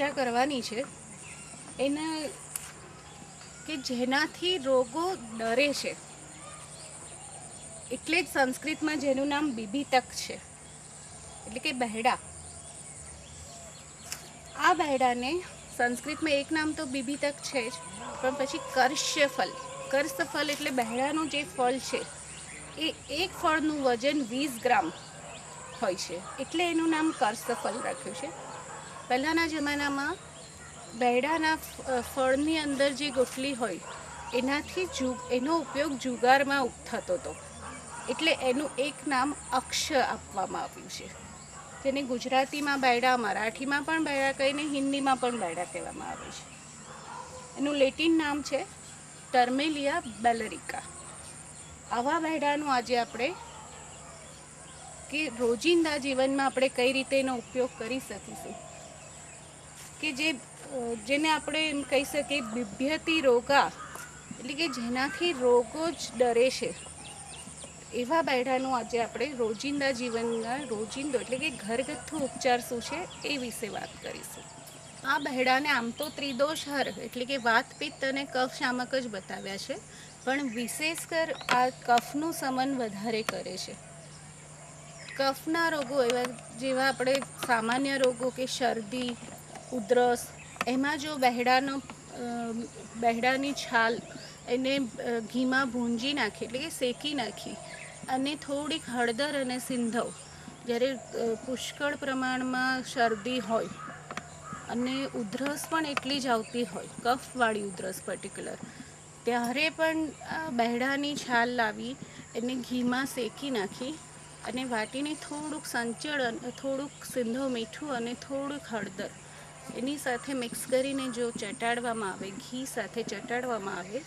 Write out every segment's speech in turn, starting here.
ચર્चा करवानी छे एना के जेनाथी रोगो डरे छे एटले ज संस्कृत में जेनुं नाम बीभीतक छे एटले के बहेड़ा। आ बहेड़ा ने संस्कृत में एक नाम तो बीभीतक छे ज पण पछी कर्षफल एटले बहेड़ानुं जे फल छे ए एक फळनुं वजन 20 ग्राम होय छे एटले एनुं नाम कर्षफल राख्युं छे। पहलाना जमानामां बहेड़ाना फळनी अंदर जे गोटली होय एनाथी एनो उपयोग जुगारमां थतो हतो एटले एनुं एक नाम अक्ष आपवामां आव्युं छे, जेने गुजरातीमां बहेड़ा, मराठीमां पण बहेड़ा कहीने हिंदीमां पण बहेड़ा कहेवामां आवे छे। एनुं लेटिन नाम छे टर्मेलिया बेलरिका। आवा बहेड़ानुं आजे आपणे के रोजिंदा जीवनमां आपणे कई रीते एनो उपयोग करी सकीशुं के जेने आपणे एम कही सकीए बिभ्यती रोगा एटले के जेनाथी रोगो ज डरे छे एवा बहेड़ानुं आजे आपणे रोजिंदा जीवनना रोजिंदो एटले के घरगथ्थु उपचार शुं छे ए विશે વાત કરીશું। आ बहेड़ाने आम तो त्रिदोषहर एटले के वात पित्त अने कफ शामक ज बताव्या छे पण विशेषकर आ कफनुं समन वधारे करे छे। कफना रोगो एवा जेवा आपणे सामान्य रोगो के शरदी, उधरस एमां जो बहेड़ानी छाल एने घीमां भूंजी नाखी एटले के सेकी नाखी अने थोड़ीक हळदर अने सिंधव ज्यारे पुष्कळ प्रमाणमां शरदी होय अने उधरस पण एटली ज आवती होय कफवाળી उधरस पर्टिक्युलर त्यारे पण बहेड़ानी छाल लावी एने घीमां सेकी नाखी अने वाटीने थोड़ुंक संचळ थोड़ुंक सिंधव मीठुं अने थोड़ुंक हळदर एनी साथे मिक्स करीने जो चटाड़वामां आवे घी साथे चटाड़वामां आवे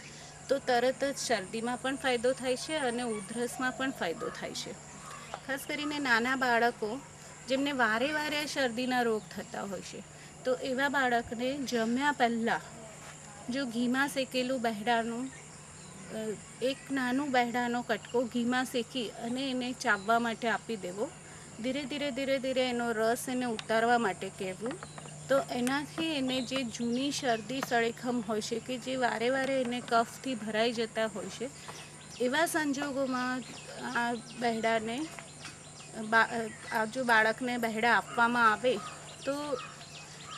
तो तरत ज शरदीमां पण फायदो थाय छे अने उधरसमां पण फायदो थाय छे। खास करीने नाना बाळको जेमने वारे वारे शरदीना रोग थता होय छे तो एवा बाळकने जम्या पहेला जो घीमां सेकेलुं बहेड़ानुं एक नाનું બહેડાનો કટકો ઘીમાં શેકી અને એને ચાવવા માટે આપી દેવો। ધીરે ધીરે એનો રસ એને ઉતારવા માટે કહેવું તો એનાથી એને જે જૂની શરદી સળેખમ હોય છે કે જે વારે વારે એને કફથી ભરાઈ જતા હોય છે એવા સંજોગોમાં આ બહેડાને આ જો બાળકને બહેડા આપવામાં આવે તો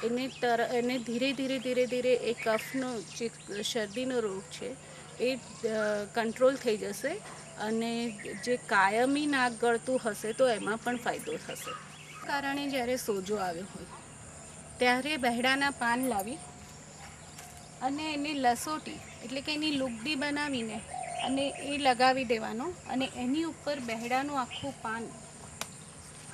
એને ધીરે ધીરે એ કફનો જે શરદીનો રોગ છે એ કંટ્રોલ થઈ જશે અને જે કાયમી નાક ગળતું હશે તો એમાં પણ ફાયદો થશે। કારણે જ્યારે સોજો આવ્યો હોય ત્યારે બહેડાના પાન લાવી અને એની લસોટી એટલે કે એની લુગડી બનાવીને અને એ લગાવી દેવાનો અને એની ઉપર બહેડાનું આખું પાન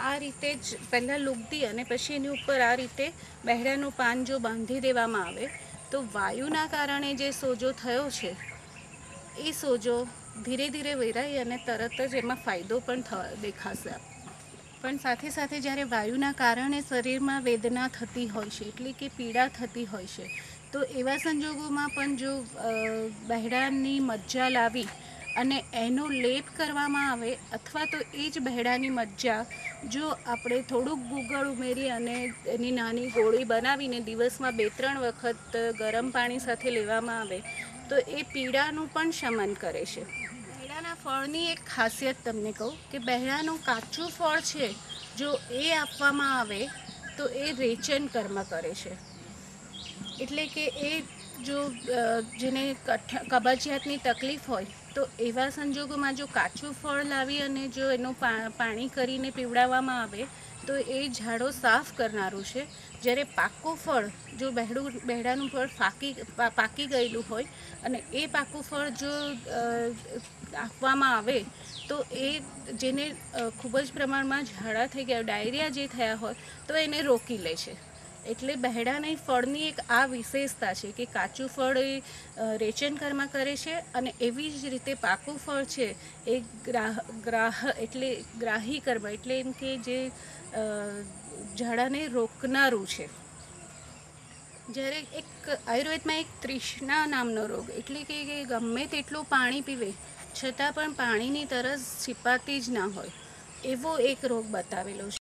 આ રીતે જ પહેલાં લુગડી અને પછી એની ઉપર આ રીતે બહેડાનું પાન જો બાંધી દેવામાં આવે તો વાયુના કારણે જે સોજો થયો છે એ સોજો ધીરે ધીરે વેરાઈ અને તરત જ એમાં ફાયદો પણ દેખાશે। પણ સાથે સાથે જ્યારે વાયુના કારણે શરીરમાં વેદના થતી હોય છે એટલે કે પીડા થતી હોય છે તો એવા સંજોગોમાં પણ જો બહેડાની મज्जा લાવી અને એનો લેપ કરવામાં આવે અથવા તો એ જ બહેડાની મज्जा જો આપણે થોડુંક ગુગળ ઉમેરી અને એની નાની ગોળી બનાવીને દિવસમાં 2-3 વખત ગરમ પાણી સાથે લેવામાં આવે તો એ પીડાનું પણ શમન કરે છે। બહેડાના ફળની એક ખાસિયત તમને કહું કે બહેડાનું કાચું ફળ છે જો એ આપવામાં આવે તો એ રેચન કર્મ કરે છે એટલે કે એ જો જેને કબજિયાતની તકલીફ હોય તો એવા સંજોગોમાં જો કાચું ફળ લાવી અને જો એનું પાણી કરીને પીવડાવવામાં આવે તો એ ઝાડો સાફ કરનારું છે। જ્યારે પાકું ફળ જો બહેડાનું ફળ પાકી ગયેલું હોય અને એ પાકું ફળ જો આપવામાં આવે તો એ જેને ખૂબ જ પ્રમાણમાં ઝાડા થઈ ગયા ડાયરિયા જે થયા હોય તો એને રોકી લે છે। એટલે બહેડાની ફળની એક આ વિશેષતા છે કે કાચું ફળ એ રેચન કર્મ કરે છે અને એવી જ રીતે પાકું ફળ છે એ ગ્રાહી કર્મ એટલે એમ કે જે ઝાડાને રોકનારું છે। જ્યારે એક આયુર્વેદમાં એક તૃષ્ણા નામનો રોગ એટલે કે ગમે તેટલું પાણી પીવે છતાં પણ પાણીની તરસ છીપાતી જ ના હોય એવો એક રોગ બતાવેલો છે।